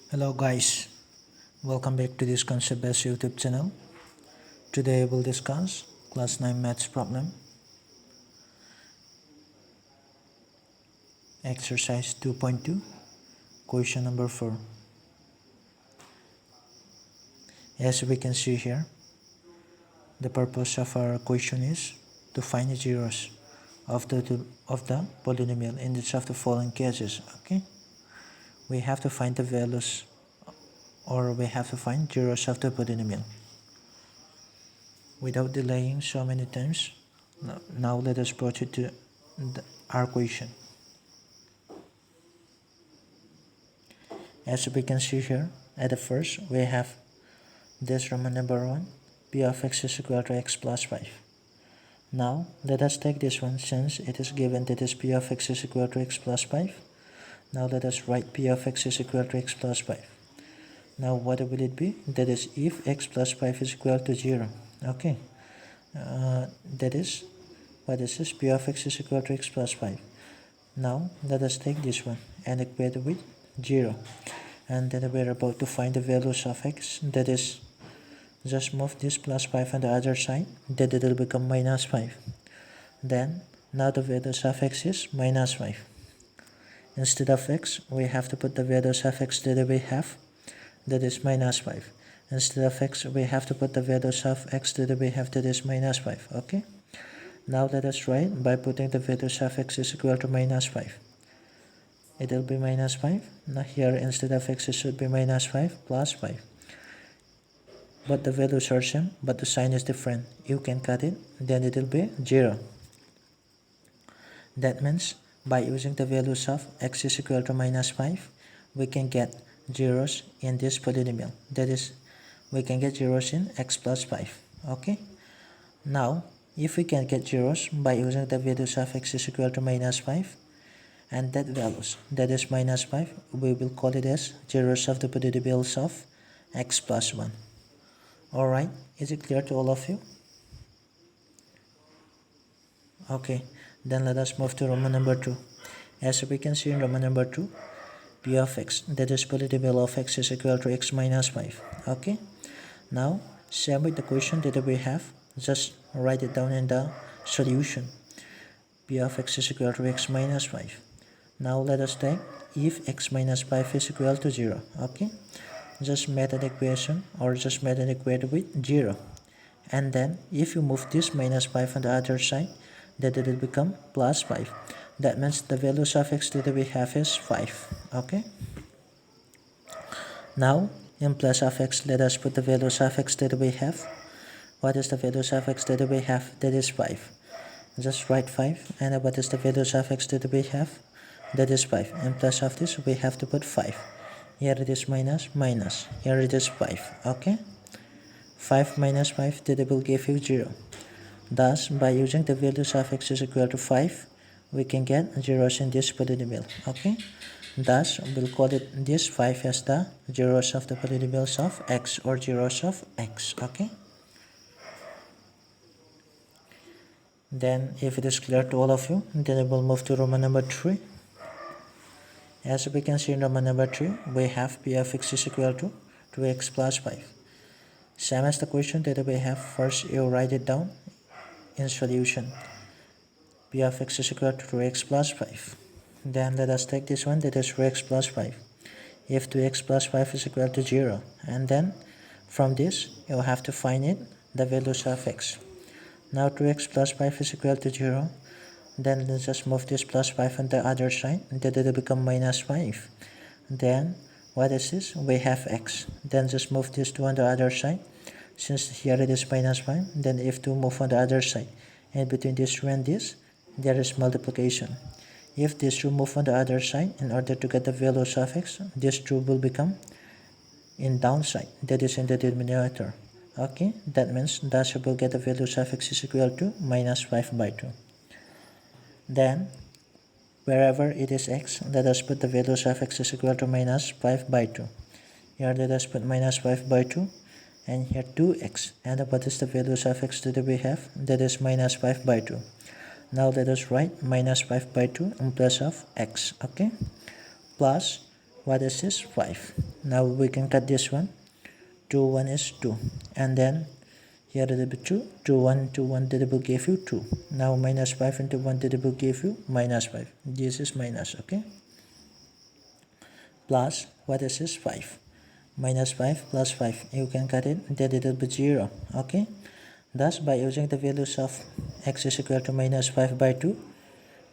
Hello guys, welcome back to this concept based YouTube channel. Today we will discuss class 9 maths problem exercise 2.2 question number 4. As we can see here, the purpose of our question is to find the zeros of the polynomial in each of the following cases. Okay, we have to find the values, or we have to find zeros of the polynomial. Without delaying so many times, now let us proceed to our question. As we can see here, at the first we have this Roman number 1, p of x is equal to x plus 5. Now let us take this one, since it is given that is p of x is equal to x plus 5. Now let us write p of x is equal to x plus 5. Now what will it be? That is if x plus 5 is equal to 0. Okay, that is what this is, p of x is equal to x plus 5. Now let us take this one and equate it with 0, and then we are about to find the values of x. That is, just move this plus 5 on the other side, that it will become minus 5. Then now the values of x is minus 5. Instead of x, we have to put the values of x that we have, that is minus 5. Instead of x, we have to put the values of x that we have, that is minus 5. Okay, now let us write by putting the values of x is equal to minus 5. It will be minus 5. Now here instead of x it should be minus 5 plus 5. But the values are same, but the sign is different. You can cut it, then it will be 0. That means by using the values of x is equal to minus 5, we can get zeros in this polynomial. That is, we can get zeros in x plus 5. Okay, now if we can get zeros by using the values of x is equal to minus 5, and that values, that is minus 5, we will call it as zeros of the polynomials of x plus 1. Alright, is it clear to all of you? Okay, then let us move to Roman number 2. As we can see in Roman number 2, p of x, that is polynomial of x is equal to x minus 5. Okay, now same with the question that we have, just write it down in the solution. P of x is equal to x minus 5. Now let us take if x minus 5 is equal to 0. Okay, just make an equation, or just make an equation with 0, and then if you move this minus 5 on the other side, that it will become plus 5. That means the values of x that we have is 5. Okay, now in place of x, let us put the values of x that we have. What is the values of x that we have? That is 5. Just write 5. And what is the values of x that we have? That is 5. In place of this, we have to put 5. Here it is minus, minus. Here it is 5. Okay, 5 minus 5, that will give you 0. Thus, by using the values of x is equal to 5, we can get zeros in this polynomial. Okay, thus we'll call it this 5 as the zeros of the polynomials of x, or zeros of x. Okay, then if it is clear to all of you, then we will move to Roman number 3. As we can see in Roman number 3, we have p of x is equal to 2x plus 5. Same as the question that we have, first you write it down in solution. P of x is equal to 2x plus 5. Then let us take this one, that is 2x plus 5. If 2x plus 5 is equal to 0, and then from this you have to find it, the values of x. Now 2x plus 5 is equal to 0. Then let's just move this plus 5 on the other side, that it will become minus 5. Then what is this? We have x. Then just move this 2 on the other side. Since here it is minus 5, then if 2 move on the other side, and between this 2 and this, there is multiplication. If this 2 move on the other side, in order to get the values of x, this 2 will become in downside, that is in the denominator. Okay, that means thus you will get the values of x is equal to minus 5 by 2. Then wherever it is x, let us put the values of x is equal to minus 5 by 2. Here let us put minus 5 by 2, and here 2x. And what is the values of x that we have? That is minus 5 by 2. Now let us write minus 5 by 2 in place of x. Okay, plus what is this? 5. Now we can cut this one. 2 1 is 2, and then here it will be 2. 2 1 2 1 that will give you 2. Now minus 5 into 1 that will give you minus 5. This is minus, okay? Plus, what is this? 5. Minus 5 plus 5, you can cut it, that it will be 0, okay? Thus, by using the values of x is equal to minus 5 by 2,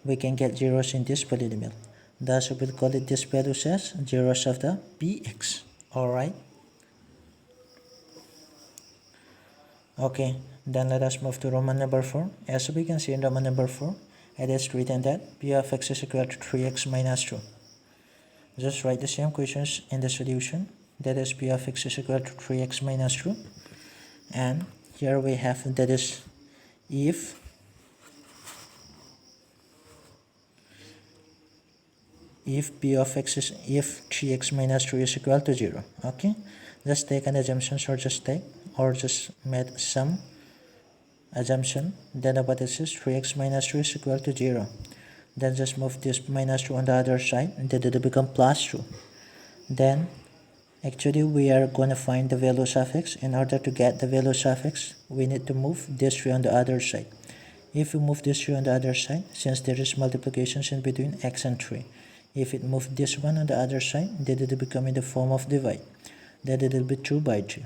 we can get zeros in this polynomial. Thus, we will call it this values as zeros of the px. Alright? Okay, then let us move to Roman number 4. As we can see in Roman number 4, it is written that p of x is equal to 3x minus 2. Just write the same questions in the solution. That is p of x is equal to 3x minus 2. And here we have, that is, if p of x is, if 3x minus 2 is equal to 0, okay? Just take an assumption, or just make some assumption. Then what is this? 3x minus 2 is equal to 0. Then just move this minus 2 on the other side, and then it will become plus 2. Then actually we are going to find the values of x. In order to get the values of x, we need to move this 3 on the other side. If you move this 3 on the other side, since there is multiplications in between x and 3, if it moves this one on the other side, then it will become in the form of divide. Then it will be 2 by 3.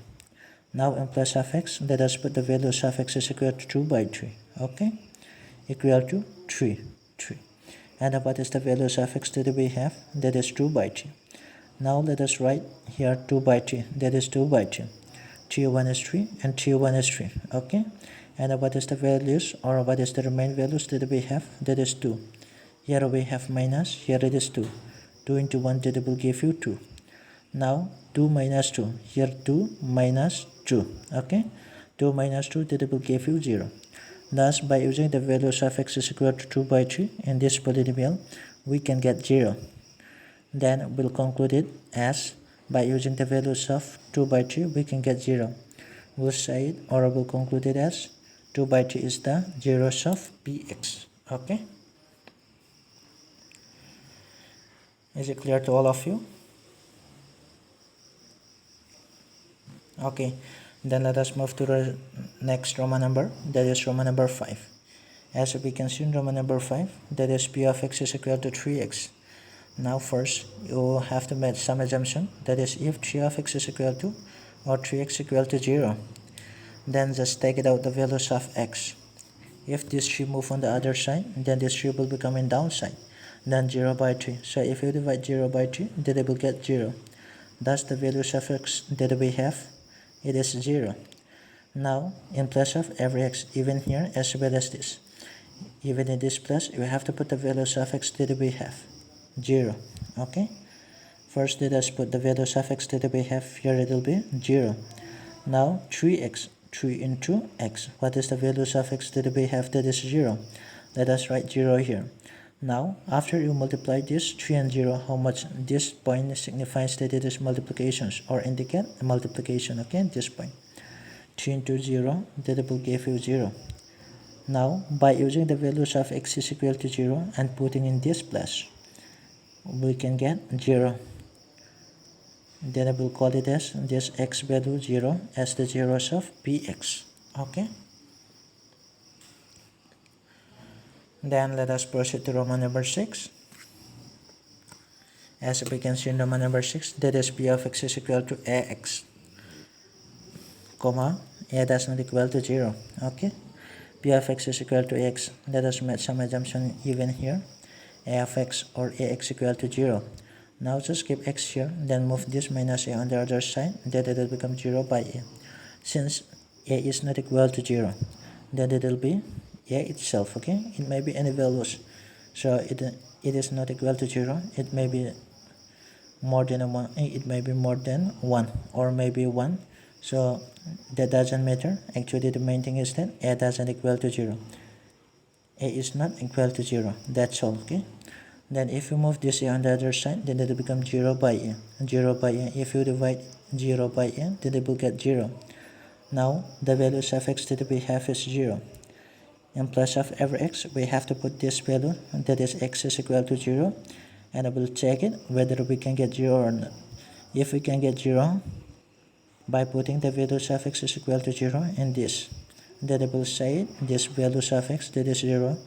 Now in place of x, let us put the values of x is equal to 2 by 3, okay? Equal to 3. And what is the values of x that we have? That is 2 by 3. Now let us write here 2 by 3, that is 2 by 3. 3 1 is 3 and 3 1 is 3, okay? And what is the values, or what is the remaining values that we have? That is 2. Here we have minus, here it is 2. 2 into 1 that will give you 2. Now 2 minus 2, here 2 minus 2, okay? 2 minus 2 that will give you 0. Thus, by using the values of x is equal to 2 by 3 in this polynomial, we can get 0. Then we'll conclude it as, by using the values of 2 by 3, we can get 0. We'll say it, or we'll conclude it as 2 by 3 is the zeros of px, okay? Is it clear to all of you? Okay, then let us move to the next Roman number, that is Roman number 5. As we can see in Roman number 5, that is p of x is equal to 3x. Now first, you have to make some assumption, that is, if 3 of x is equal to, or 3x equal to 0, then just take it out the values of x. If this 3 move on the other side, then this 3 will become in downside, then 0 by 3. So if you divide 0 by 3, then it will get 0. Thus the values of x that we have, it is 0. Now in place of every x, even here as well as this, even in this place, you have to put the values of x that we have, 0, okay? First let us put the values of x that we have. Here it will be 0. Now 3x, 3 into x, what is the values of x that we have? That is 0. Let us write 0 here. Now after you multiply this 3 and 0, how much? This point signifies that it is multiplications, or indicate multiplication, okay? This point, 3 into 0, that will give you 0. Now by using the values of x is equal to 0 and putting in this place, we can get 0. Then I will call it as this x value 0 as the zeros of px, okay? Then let us proceed to Roman number 6. As we can see in Roman number 6, that is p of x is equal to ax, comma, a does not equal to 0, okay? P of x is equal to x. Let us make some assumption even here, a of x or ax equal to 0. Now just keep x here, then move this minus a on the other side, then it will become 0 by a. Since a is not equal to 0, then it will be a itself, okay? It may be any values. So it is not equal to 0. It may be more than 1, it may be more than 1, or maybe 1. So that doesn't matter. Actually the main thing is that a doesn't equal to 0. A is not equal to 0. That's all, okay? Then if you move this a on the other side, then it will become 0 by a. 0 by a. If you divide 0 by a, then it will get 0. Now the values of x that we have is 0. In place of every x, we have to put this value, that is x is equal to 0, and I will check it whether we can get 0 or not. If we can get 0 by putting the values of x is equal to 0 in this, then I will say this values of x that is 0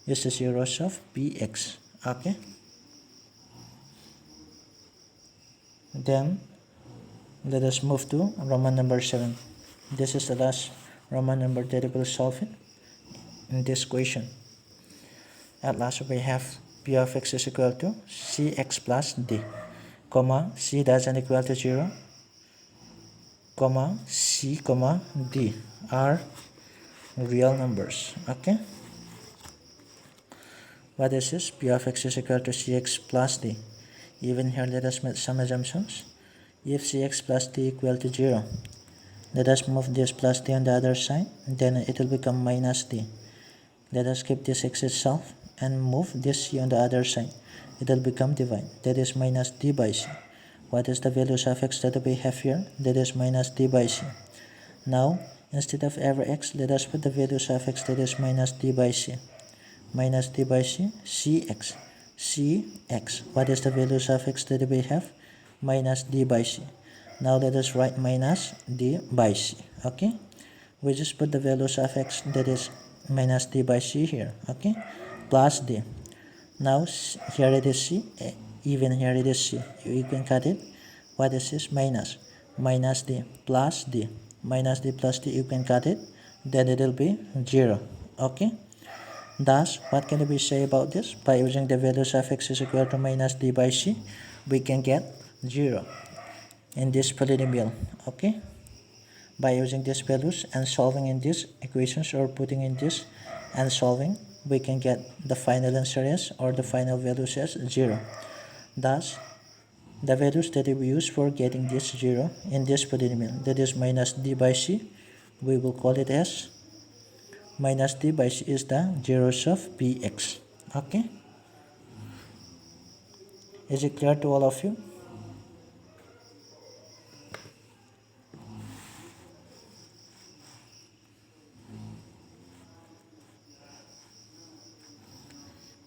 is the zeros of px. Okay, then let us move to Roman number 7. This is the last Roman number that I will solve it in this question. At last we have p of x is equal to cx plus d, comma c doesn't equal to 0, comma c, comma d are real numbers. Okay, what is this? P of x is equal to cx plus d. Even here let us make some assumptions. If cx plus d equal to 0, let us move this plus d on the other side, then it will become minus d. Let us keep this x itself and move this c on the other side. It will become divide, that is minus d by c. What is the values of x that we have here? That is minus d by c. Now, instead of every x, let us put the values of x that is minus d by c. Minus d by c, cx. cx. What is the values of x that we have? Minus d by c. Now let us write minus d by c. Okay, we just put the values of x that is minus d by c here. Okay, plus d. Now here it is c, even here it is c. You can cut it. What is this? Minus d plus d. Minus d plus d, you can cut it, then it will be 0. Okay, thus what can we say about this? By using the values of x is equal to minus d by c, we can get 0 in this polynomial. Okay, by using these values and solving in these equations or putting in this and solving, we can get the final answer is, or the final values as 0. Thus the values that we use for getting this 0 in this polynomial, that is minus d by c, we will call it as minus d by c is the zeros of px. Okay, is it clear to all of you?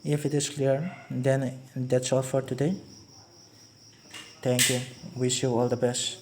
If it is clear, then that's all for today. Thank you. Wish you all the best.